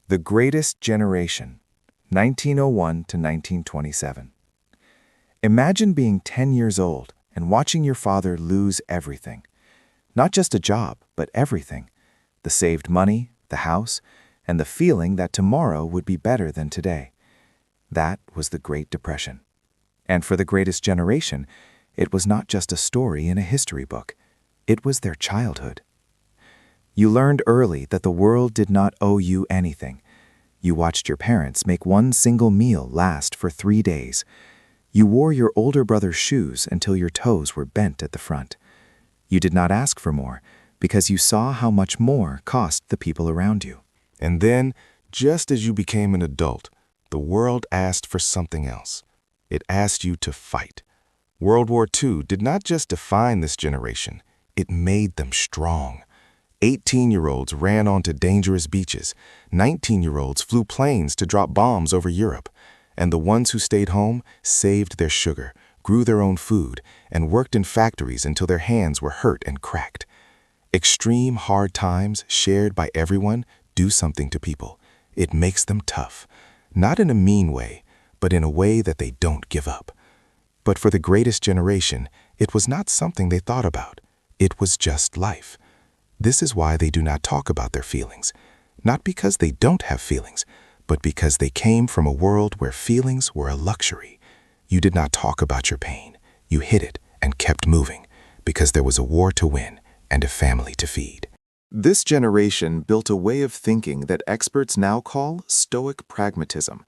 The Greatest Generation, 1901 to 1927. Imagine being 10 years old and watching your father lose everything. Not just a job, but everything. The saved money, the house, and the feeling that tomorrow would be better than today. That was the Great Depression. And for the Greatest Generation, it was not just a story in a history book. It was their childhood. You learned early that the world did not owe you anything. You watched your parents make one single meal last for 3 days. You wore your older brother's shoes until your toes were bent at the front. You did not ask for more because you saw how much more cost the people around you. And then, just as you became an adult, the world asked for something else. It asked you to fight. World War II did not just define this generation, it made them strong. 18-year-olds ran onto dangerous beaches. 19-year-olds flew planes to drop bombs over Europe. And the ones who stayed home saved their sugar, grew their own food, and worked in factories until their hands were hurt and cracked. Extreme hard times shared by everyone do something to people. It makes them tough, not in a mean way, but in a way that they don't give up. But for the Greatest Generation, it was not something they thought about. It was just life. This is why they do not talk about their feelings, not because they don't have feelings, but because they came from a world where feelings were a luxury. You did not talk about your pain. You hid it and kept moving because there was a war to win and a family to feed. This generation built a way of thinking that experts now call stoic pragmatism.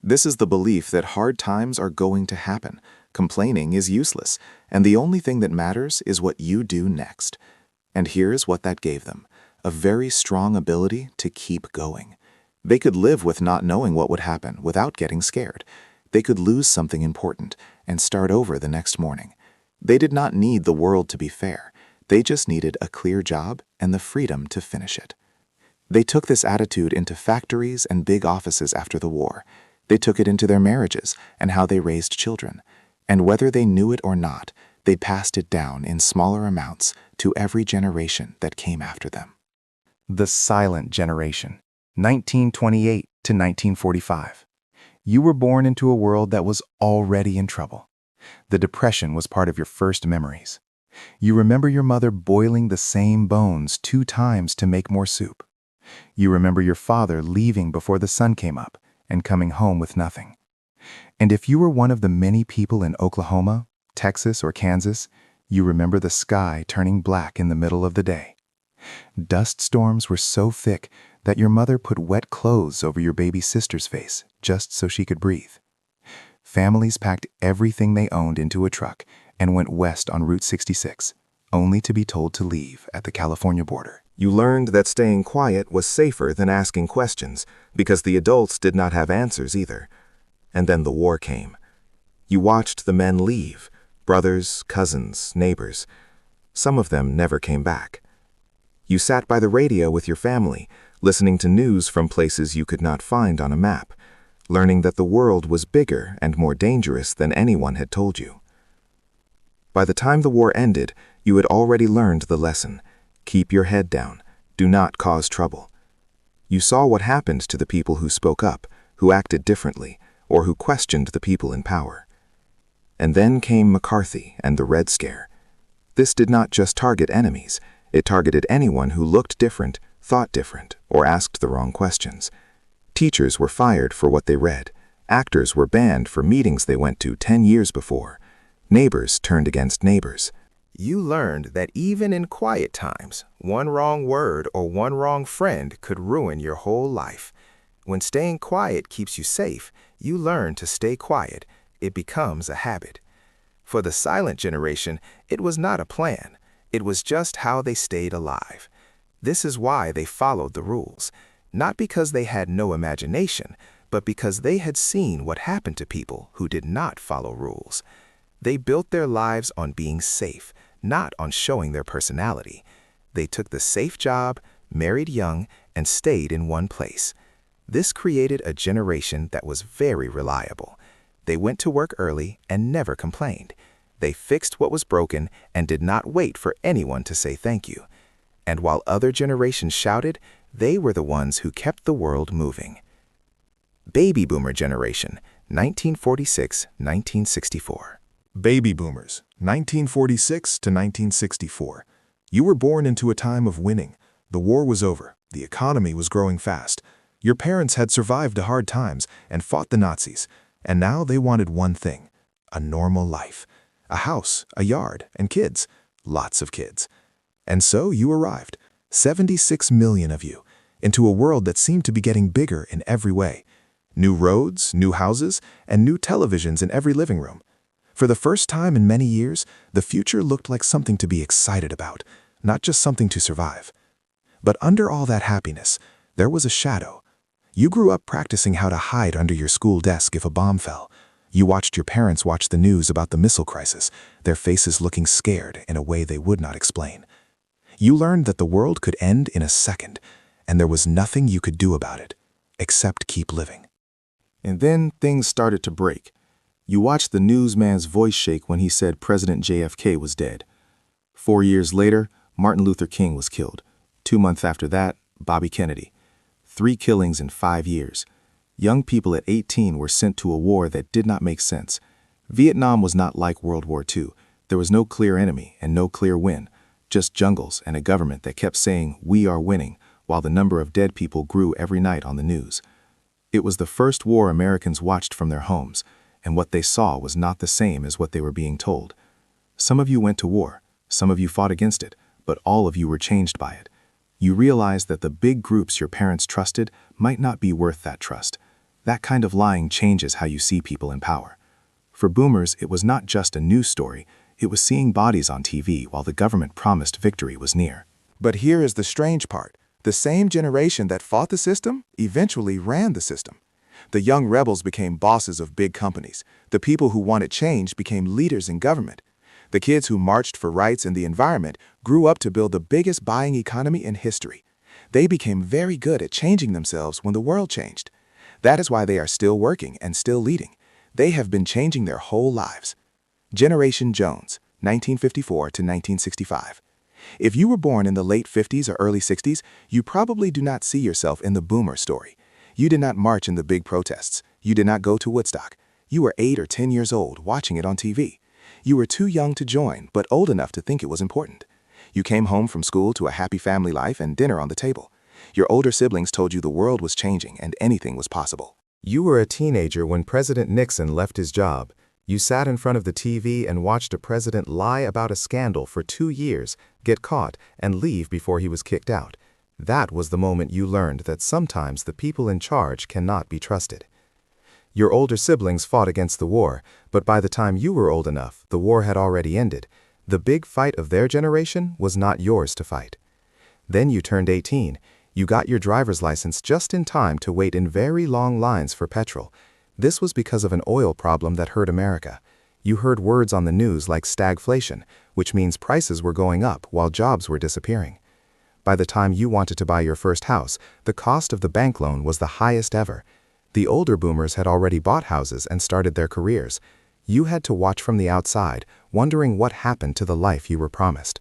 This is the belief that hard times are going to happen. Complaining is useless, and the only thing that matters is what you do next. And here's what that gave them: a very strong ability to keep going. They could live with not knowing what would happen without getting scared. They could lose something important and start over the next morning. They did not need the world to be fair. They just needed a clear job and the freedom to finish it. They took this attitude into factories and big offices after the war. They took it into their marriages and how they raised children. And whether they knew it or not, they passed it down in smaller amounts to every generation that came after them. The Silent Generation, 1928 to 1945. You were born into a world that was already in trouble. The Depression was part of your first memories. You remember your mother boiling the same bones 2 times to make more soup. You remember your father leaving before the sun came up and coming home with nothing. And if you were one of the many people in Oklahoma, Texas, or Kansas, you remember the sky turning black in the middle of the day. Dust storms were so thick that your mother put wet clothes over your baby sister's face just so she could breathe. Families packed everything they owned into a truck and went west on Route 66, only to be told to leave at the California border. You learned that staying quiet was safer than asking questions because the adults did not have answers either. And then the war came. You watched the men leave, brothers, cousins, neighbors. Some of them never came back. You sat by the radio with your family, listening to news from places you could not find on a map, learning that the world was bigger and more dangerous than anyone had told you. By the time the war ended, you had already learned the lesson. Keep your head down. Do not cause trouble. You saw what happened to the people who spoke up, who acted differently, or who questioned the people in power. And then came McCarthy and the Red Scare. This did not just target enemies. It targeted anyone who looked different, thought different, or asked the wrong questions. Teachers were fired for what they read. Actors were banned for meetings they went to 10 years before. Neighbors turned against neighbors. You learned that even in quiet times, one wrong word or one wrong friend could ruin your whole life. When staying quiet keeps you safe, you learn to stay quiet. It becomes a habit. For the Silent Generation, it was not a plan. It was just how they stayed alive. This is why they followed the rules, not because they had no imagination, but because they had seen what happened to people who did not follow rules. They built their lives on being safe, not on showing their personality. They took the safe job, married young, and stayed in one place. This created a generation that was very reliable. They went to work early and never complained. They fixed what was broken and did not wait for anyone to say thank you. And while other generations shouted, They were the ones who kept the world moving. Baby Boomer Generation, 1946-1964. Baby boomers, 1946 to 1964. You were born into a time of winning. The war was over. The economy was growing fast. Your parents had survived the hard times and fought the Nazis. And now they wanted one thing: a normal life. A house, a yard, and kids. Lots of kids. And so you arrived, 76 million of you, into a world that seemed to be getting bigger in every way. New roads, new houses, and new televisions in every living room. For the first time in many years, the future looked like something to be excited about, not just something to survive. But under all that happiness, there was a shadow. You grew up practicing how to hide under your school desk if a bomb fell. You watched your parents watch the news about the missile crisis, their faces looking scared in a way they would not explain. You learned that the world could end in a second, and there was nothing you could do about it, except keep living. And then things started to break. You watched the newsman's voice shake when he said President JFK was dead. 4 years later, Martin Luther King was killed. 2 months after that, Bobby Kennedy. 3 killings in 5 years. Young people at 18 were sent to a war that did not make sense. Vietnam was not like World War II. There was no clear enemy and no clear win, just jungles and a government that kept saying, "We are winning," while the number of dead people grew every night on the news. It was the first war Americans watched from their homes, and what they saw was not the same as what they were being told. Some of you went to war, some of you fought against it, but all of you were changed by it. You realized that the big groups your parents trusted might not be worth that trust. That kind of lying changes how you see people in power. For boomers, it was not just a news story, it was seeing bodies on TV while the government promised victory was near. But here is the strange part. The same generation that fought the system eventually ran the system. The young rebels became bosses of big companies. The people who wanted change became leaders in government. The kids who marched for rights in the environment grew up to build the biggest buying economy in history. They became very good at changing themselves when the world changed. That is why they are still working and still leading. They have been changing their whole lives. Generation Jones, 1954 to 1965. If you were born in the late 50s or early 60s, you probably do not see yourself in the boomer story. You did not march in the big protests. You did not go to Woodstock. You were 8 or 10 years old watching it on TV. You were too young to join, but old enough to think it was important. You came home from school to a happy family life and dinner on the table. Your older siblings told you the world was changing and anything was possible. You were a teenager when President Nixon left his job. You sat in front of the TV and watched a president lie about a scandal for 2 years, get caught, and leave before he was kicked out. That was the moment you learned that sometimes the people in charge cannot be trusted. Your older siblings fought against the war, but by the time you were old enough, the war had already ended. The big fight of their generation was not yours to fight. Then you turned 18. You got your driver's license just in time to wait in very long lines for petrol. This was because of an oil problem that hurt America. You heard words on the news like stagflation, which means prices were going up while jobs were disappearing. By the time you wanted to buy your first house, the cost of the bank loan was the highest ever. The older boomers had already bought houses and started their careers. You had to watch from the outside, wondering what happened to the life you were promised.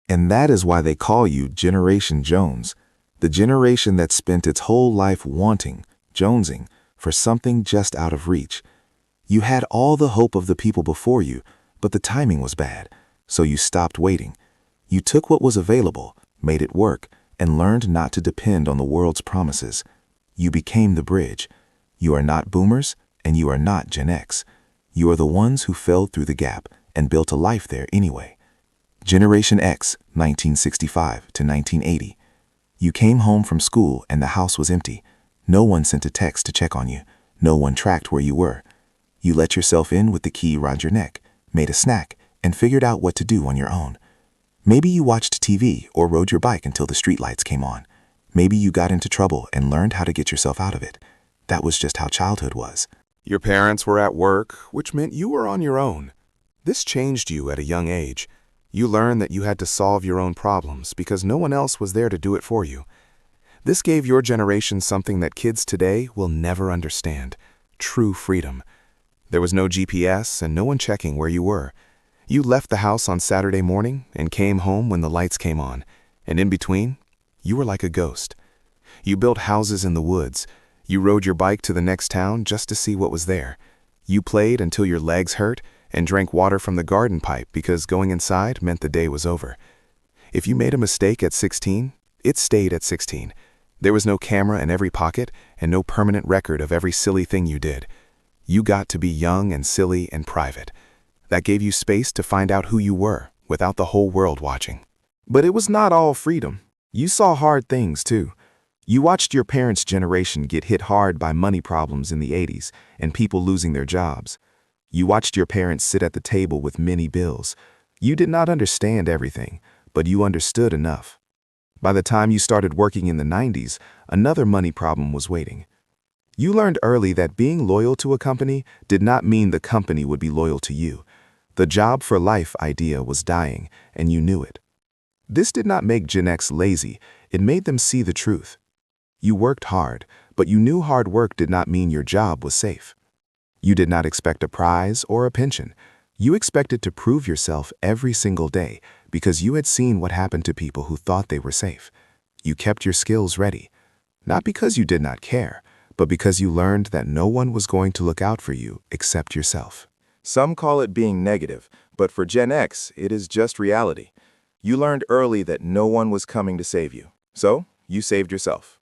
And that is why they call you Generation Jones, the generation that spent its whole life wanting, jonesing, for something just out of reach. You had all the hope of the people before you, but the timing was bad, so you stopped waiting. You took what was available, made it work, and learned not to depend on the world's promises. You became the bridge. You are not boomers, and you are not Gen X. You are the ones who fell through the gap and built a life there anyway. Generation X, 1965 to 1980. You came home from school and the house was empty. No one sent a text to check on you. No one tracked where you were. You let yourself in with the key around your neck, made a snack, and figured out what to do on your own. Maybe you watched TV or rode your bike until the streetlights came on. Maybe you got into trouble and learned how to get yourself out of it. That was just how childhood was. Your parents were at work, which meant you were on your own. This changed you at a young age. You learned that you had to solve your own problems because no one else was there to do it for you. This gave your generation something that kids today will never understand: true freedom. There was no GPS and no one checking where you were. You left the house on Saturday morning and came home when the lights came on, and in between, you were like a ghost. You built houses in the woods. You rode your bike to the next town just to see what was there. You played until your legs hurt and drank water from the garden pipe because going inside meant the day was over. If you made a mistake at 16, it stayed at 16. There was no camera in every pocket and no permanent record of every silly thing you did. You got to be young and silly and private. That gave you space to find out who you were without the whole world watching. But it was not all freedom. You saw hard things, too. You watched your parents' generation get hit hard by money problems in the 80s and people losing their jobs. You watched your parents sit at the table with many bills. You did not understand everything, but you understood enough. By the time you started working in the 90s, another money problem was waiting. You learned early that being loyal to a company did not mean the company would be loyal to you. The job for life idea was dying, and you knew it. This did not make Gen X lazy, it made them see the truth. You worked hard, but you knew hard work did not mean your job was safe. You did not expect a prize or a pension. You expected to prove yourself every single day because you had seen what happened to people who thought they were safe. You kept your skills ready, not because you did not care, but because you learned that no one was going to look out for you except yourself. Some call it being negative, but for Gen X, it is just reality. You learned early that no one was coming to save you, so you saved yourself.